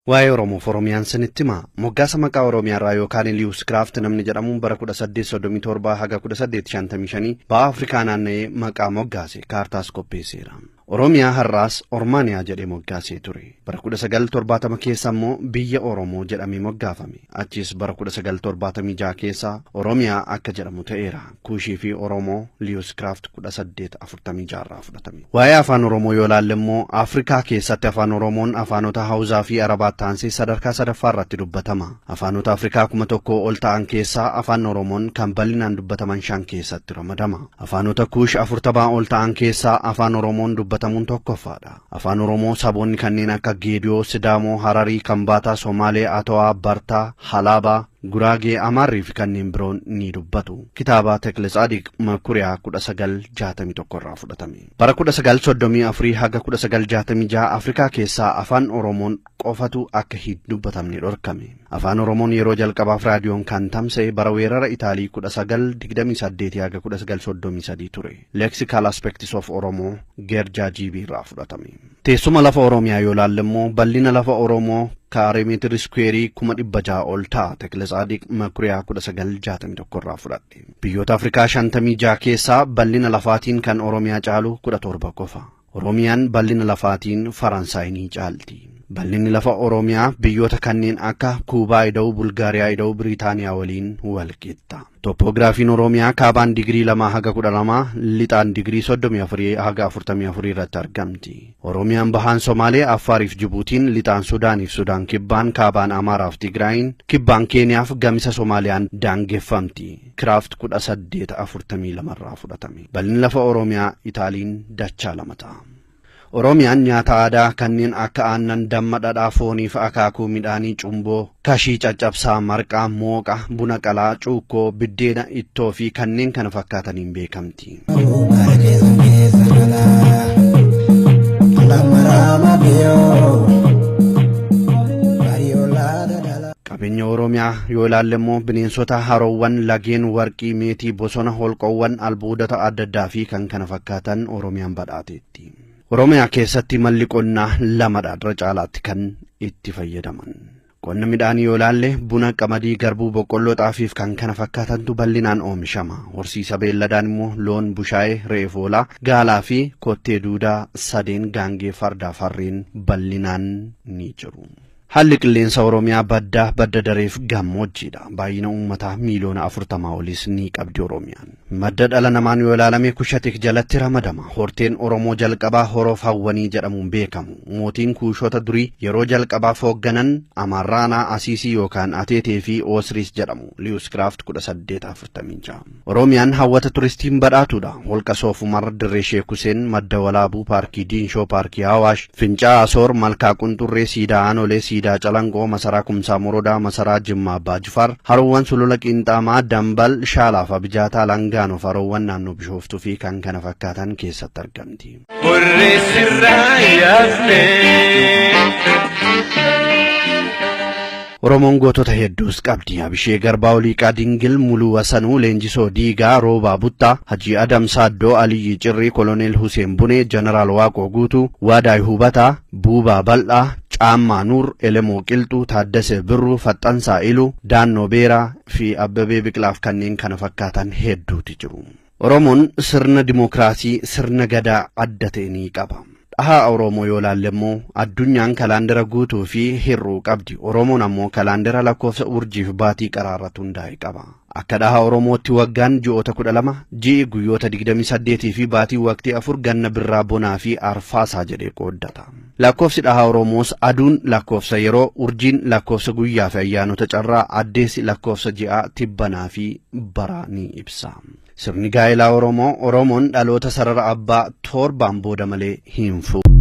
Waa'ee Oromoo Oromiyaan sinittima moggaasa maqaa Oromiyaa irraa yookaan Liwuskraafti namni jedhamuun bara 1837 haga 1855 ba'a Afrikaa naanna'ee maqaa moggaase kaartaas qopheesseera. Oromiyaa har'aas Ormaaniyaa jedhee moggaasee ture. Bara 1970 keessa immoo biyya Oromoo jedhamee moggaafame. Achis bara 1976 keessa Oromiyaa akka jedhamu ta'eera. Kuushii fi Oromoo Liwuskraafti 1846 irraa fudhatame. Waa'ee afaan Oromoo yoo ilaalle immoo Afrikaa keessatti afaan Oromoon afaanota Haawuzaa fi Arabaa ta'anii sadarkaa sadaffaa irratti dubbatama. Afaanota Afrikaa 1000 ol ta'an keessaa afaan Oromoon kan bal'inaan dubbataman 5 keessatti ramadama. Afaanota Kuush 40 ol ta'an keessaa afaan Oromoon dubbatamuun tokkoffaadha. Afaan Oromoo saboonni kanneen akka Geediyoo, Sidaamoo, Hararii, Kambaataa, Somaalee, Atawaa, Bartaa, Halaabaa, Guraagee, Amaarrii fi kanneen biroon ni dubbatu. Kitaaba Tekle Tsaadiq Makuriyaa 1961 irraa fudhatame. Bara 1934 haga 1966 Afrikaa keessaa afaan Oromoon qofatu akka hin dubbatamne dhorkame. Afaan Oromoon yeroo jalqabaaf raadiyoon kan tamsa'e bara weerara Itaalii 1928 haga 1933 ture. Lexical Aspects of Oromoo Gerjaa Jiibii irraa fudhatame. Teessuma lafa Oromiyaa yoo ilaalle immoo bal'ina lafa Oromoo Kaaremeetiri Squeerii 1600 ol ta'a. Tekle Tsaadiq Makuriyaa 1961 irraa fudhate. Biyyoota Afrikaa 56 keessaa bal'ina lafaatiin kan Oromiyaa caalu 17 qofa. Oromiyaan bal'ina lafaatiin Faransaay ni caalti. Bal'inni lafa Oromiyaa biyyoota kanneen akka Kuubaa ida'u, Bulgaariyaa ida'u, Biriitaaniyaa waliin wal qixxa. Topograafiin Oromiyaa kaabaan digirii 2 haga 12, lixaan digirii 34 haga 44 irratti argamti. Oromiyaan bahaan Somaalee, Affaarii fi Jibuutiin, lixaan Sudaanii fi Sudaan kibbaan, kaabaan Amaaraa fi Tigraayin, kibbaan Keeniyaa fi gamisa Somaaliyaan daangeffamti. Kraaft 1842 irraa fudhatame. Bal'inni lafa Oromiyaa Itaaliin dachaa 2 ta'a. Oromiyaan nyaata aadaa kanneen akka aannan, damma, dhadhaa, foonii fi akaakuu midhaanii, cumboo, kashii, caccabsaa, marqaa, mooqa, buna qalaa, cuukkoo, biddeena, ittoo fi kanneen kana fakkaataniin beekamti. Qabeenya Oromiyaa yoo ilaalle immoo bineensota, haroowwan, lageen, warqii, meetii, bosona, holqoowwan, albuudota adda addaa fi kan kana fakkaatan Oromiyaan badhaateetti. Oromiyaa keessatti malli qonnaa 2dha irra caalaatti kan itti fayyadaman. Qonna midhaanii yoo ilaalle buna, qamadii, garbuu, boqqolloo, xaafii fi kan kana fakkaatantu bal'inaan oomishama. Horsiisa beelladaan immoo loon, bushaayee, re'ee foolaa, gaalaa fi kottee duudaa sadeen gaangee, fardaa, farreen bal'inaan ni jiru. Haalli qilleensa Oromiyaa badda dareef gammoojjiidha. Baay'ina uummataa miiliyoona 40 olis ni qabdi Oromiyaan. Madda dhala namaan yoo ilaalame Kushatik jalatti ramadama. Horteen Oromoo jalqabaa Horoof Hawwanii jedhamuun beekamu. Mootiin Kuushota durii yeroo jalqabaaf hoogganan Amaarraanaa, Asiisii yookaan Ateetee fi Oosiriis jedhamu. Liwuskraafti 1846. Oromiyaan hawwata turistiin badhaatuudha. Holqa Soofumar, Dirree Sheek Huseen, Madda Walaabuu, Paarkii Diinshoo, Paarkii Hawaash, Fincaa Asoor, Malkaa Qunxurree, Siidaa Aanolee, Siidaa Calangoo, Masaraa Kumsaa Morodaa, Masaraa Jimmaa Abbaa Jifaar, haroowwan Sulula Qiinxaamaa, Dambal, Shaalaaf Abijaataa, Langaanoof haroowwan naannoo Bishooftuu fi kan kana fakkaatan keessatti argamti. Oromoon gootota hedduus qabdi. Abishee Garbaa, Oliiqaa Dingil, Muluu Wasanuu, Leenjisoo Diigaa, Roobaa Buttaa, Hajii Adam Saaddoo, Aliyyi Cirrii, Koloneel Huseen Bunee, Jeneraal Waaqoo Guutuu, Waadaay Hubataa, Buubaa Bal'aa, Caammaa Nuur, Elemoo Qilxuu, Taaddasee Birruu, Faxxansaa Iluu, Daannoo Beeraa fi Abbabee Biqilaaf kanneen kana fakkaatan hedduuti jiru. Oromoon sirna dimookiraasii, sirna gadaa adda ta'e ni qaba. Dhahaa Oromoo yoo ilaalle immoo addunyaan kalaandara guutuu fi hirruu qabdi. Oromoon ammoo kalaandara lakkoofsa urjiif baatii qaraarratti hundaa'e qaba. Akka dhahaa Oromootti waggaan ji'oota 12, ji'i guyyoota 28 fi baatii waqtii 4 ganna birraa bonaa fi arfaasaa jedhee qooddata. Lakkoofsi dhahaa Oromoos aduun lakkoofsa yeroo, urjiin lakkoofsa guyyaa fi ayyaanota carraa, addeessi lakkoofsa ji'aa, tibbanaa fi baraa ni ibsa. Sirni gaa'elaa Oromoon dhaloota sarara abbaa torbaan booda malee hin fuudhu.